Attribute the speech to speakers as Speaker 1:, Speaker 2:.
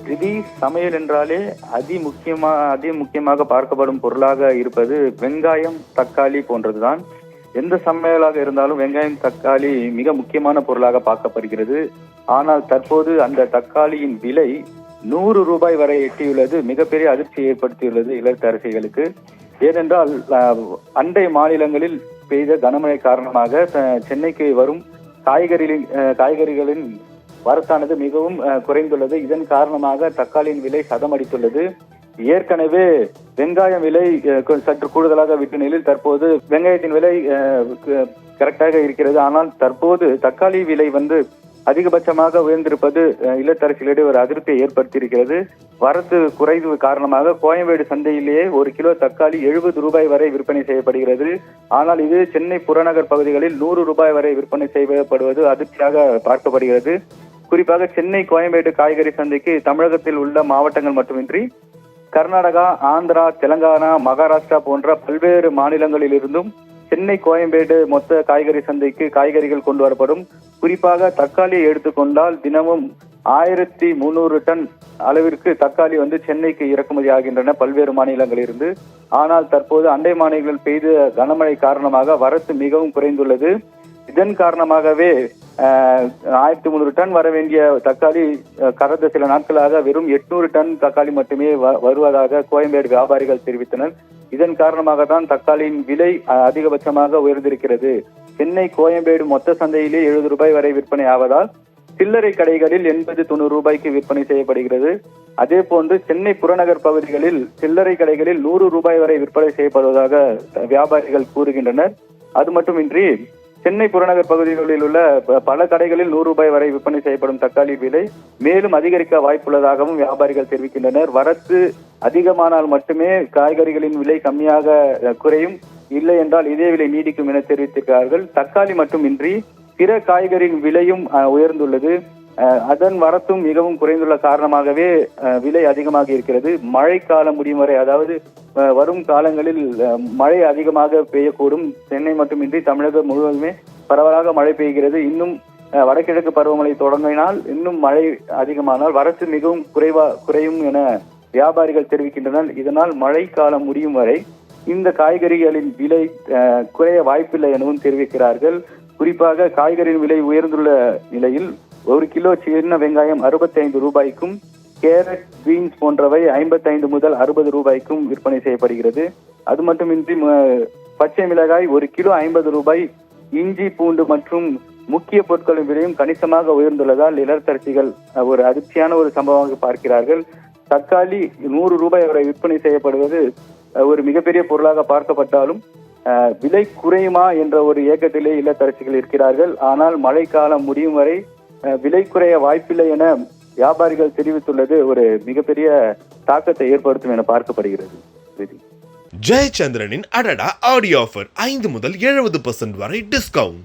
Speaker 1: விதி சமையல் என்றாலே அதிமுக்கியமாக பார்க்கப்படும் பொருளாக இருப்பது வெங்காயம், தக்காளி போன்றதுதான். எந்த சமையலாக இருந்தாலும் வெங்காயம், தக்காளி மிக முக்கியமான பொருளாக பார்க்கப்படுகிறது. ஆனால் தற்போது அந்த தக்காளியின் விலை 100 ரூபாய் வரை எட்டியுள்ளது. மிகப்பெரிய அதிர்ச்சி ஏற்படுத்தியுள்ளது இல்லத்தரசிகளுக்கு. ஏனென்றால் அண்டை மாநிலங்களில் பெய்த கனமழை காரணமாக சென்னைக்கு வரும் காய்கறிகளின் வரத்தானது மிகவும் குறைந்துள்ளது. இதன் காரணமாக தக்காளியின் விலை சதமடித்துள்ளது. ஏற்கனவே வெங்காயம் விலை சற்று கூடுதலாக விட்ட நிலையில் தற்போது வெங்காயத்தின் விலை கரெக்டாக இருக்கிறது. ஆனால் தற்போது தக்காளி விலை அதிகபட்சமாக உயர்ந்திருப்பது இல்லத்தரசிகளிடையே ஒரு அதிருப்தியை ஏற்படுத்தியிருக்கிறது. வரத்து குறைவு காரணமாக கோயம்பேடு சந்தையிலேயே 1 கிலோ தக்காளி 70 ரூபாய் வரை விற்பனை செய்யப்படுகிறது. ஆனால் இது சென்னை புறநகர் பகுதிகளில் 100 ரூபாய் வரை விற்பனை செய்யப்படுவது அதிர்ச்சியாக பார்க்கப்படுகிறது. குறிப்பாக சென்னை கோயம்பேடு காய்கறி சந்தைக்கு தமிழகத்தில் உள்ள மாவட்டங்கள் மட்டுமின்றி கர்நாடகா, ஆந்திரா, தெலங்கானா, மகாராஷ்டிரா போன்ற பல்வேறு மாநிலங்களில் இருந்தும் சென்னை கோயம்பேடு மொத்த காய்கறி சந்தைக்கு காய்கறிகள் கொண்டு வரப்படும். குறிப்பாக தக்காளியை எடுத்துக்கொண்டால் தினமும் 1300 டன் அளவிற்கு தக்காளி சென்னைக்கு இறக்குமதி ஆகின்றன பல்வேறு மாநிலங்களில் இருந்து. ஆனால் தற்போது அண்டை மாநிலங்களில் பெய்த கனமழை காரணமாக வரத்து மிகவும் குறைந்துள்ளது. இதன் காரணமாகவே 1300 டன் வர வேண்டிய தக்காளி கடந்த சில நாட்களாக வெறும் 800 டன் தக்காளி மட்டுமே வருவதாக கோயம்பேடு வியாபாரிகள் தெரிவித்தனர். இதன் காரணமாக தான் தக்காளியின் விலை அதிகபட்சமாக உயர்ந்திருக்கிறது. சென்னை கோயம்பேடு மொத்த சந்தையிலே 70 ரூபாய் வரை விற்பனை ஆவதால் சில்லறை கடைகளில் 80-90 ரூபாய்க்கு விற்பனை செய்யப்படுகிறது. அதே போன்று சென்னை புறநகர் பகுதிகளில் சில்லறை கடைகளில் 100 ரூபாய் வரை விற்பனை செய்யப்படுவதாக வியாபாரிகள் கூறுகின்றனர். அது மட்டுமின்றி சென்னை புறநகர் பகுதிகளில் உள்ள பல கடைகளில் 100 ரூபாய் வரை விற்பனை செய்யப்படும் தக்காளி விலை மேலும் அதிகரிக்க வாய்ப்புள்ளதாகவும் வியாபாரிகள் தெரிவிக்கின்றனர். வரத்து அதிகமானால் மட்டுமே காய்கறிகளின் விலை கம்மியாக குறையும், இல்லை என்றால் இதே விலை நீடிக்கும் என தெரிவித்திருக்கிறார்கள். தக்காளி மட்டுமின்றி பிற காய்கறியின் விலையும் உயர்ந்துள்ளது. அதன் வரத்தும் மிகவும் குறைந்துள்ள காரணமாகவே விலை அதிகமாக இருக்கிறது. மழைக்காலம் முடியும் வரை, அதாவது வரும் காலங்களில் மழை அதிகமாக பெய்யக்கூடும். சென்னை மட்டுமின்றி தமிழகம் முழுவதுமே பரவலாக மழை பெய்கிறது. இன்னும் வடகிழக்கு பருவமழை தொடங்கினால் இன்னும் மழை அதிகமானால் வரத்து மிகவும் குறையும் என வியாபாரிகள் தெரிவிக்கின்றனர். இதனால் மழை காலம் முடியும் வரை இந்த காய்கறிகளின் விலை குறைய வாய்ப்பில்லை எனவும் தெரிவிக்கிறார்கள். குறிப்பாக காய்கறியின் விலை உயர்ந்துள்ள நிலையில் 1 கிலோ சின்ன வெங்காயம் 65 ரூபாய்க்கும், கேரட், பீன்ஸ் போன்றவை 55 முதல் 60 ரூபாய்க்கும் விற்பனை செய்யப்படுகிறது. அது மட்டுமின்றி பச்சை மிளகாய் 1 கிலோ 50 ரூபாய், இஞ்சி, பூண்டு மற்றும் முக்கிய பொருட்களின் விலையும் கணிசமாக உயர்ந்துள்ளதால் இல்லத்தரசிகள் ஒரு அதிர்ச்சியான ஒரு சம்பவமாக பார்க்கிறார்கள். தக்காளி 100 ரூபாய் வரை விற்பனை செய்யப்படுவது ஒரு மிகப்பெரிய பொருளாக பார்க்கப்பட்டாலும் விலை குறையுமா என்ற ஒரு ஏக்கத்திலே இல்லத்தரசிகள் இருக்கிறார்கள். ஆனால் மழைக்காலம் முடியும் வரை விலை குறைய வாய்ப்பில்லை என வியாபாரிகள் தெரிவித்துள்ளது ஒரு மிகப்பெரிய தாக்கத்தை ஏற்படுத்தும் என பார்க்கப்படுகிறது.
Speaker 2: ஜெயச்சந்திரனின் அடடா ஆடியோ ஆஃபர் 5 முதல் 70% வரை டிஸ்கவுண்ட்.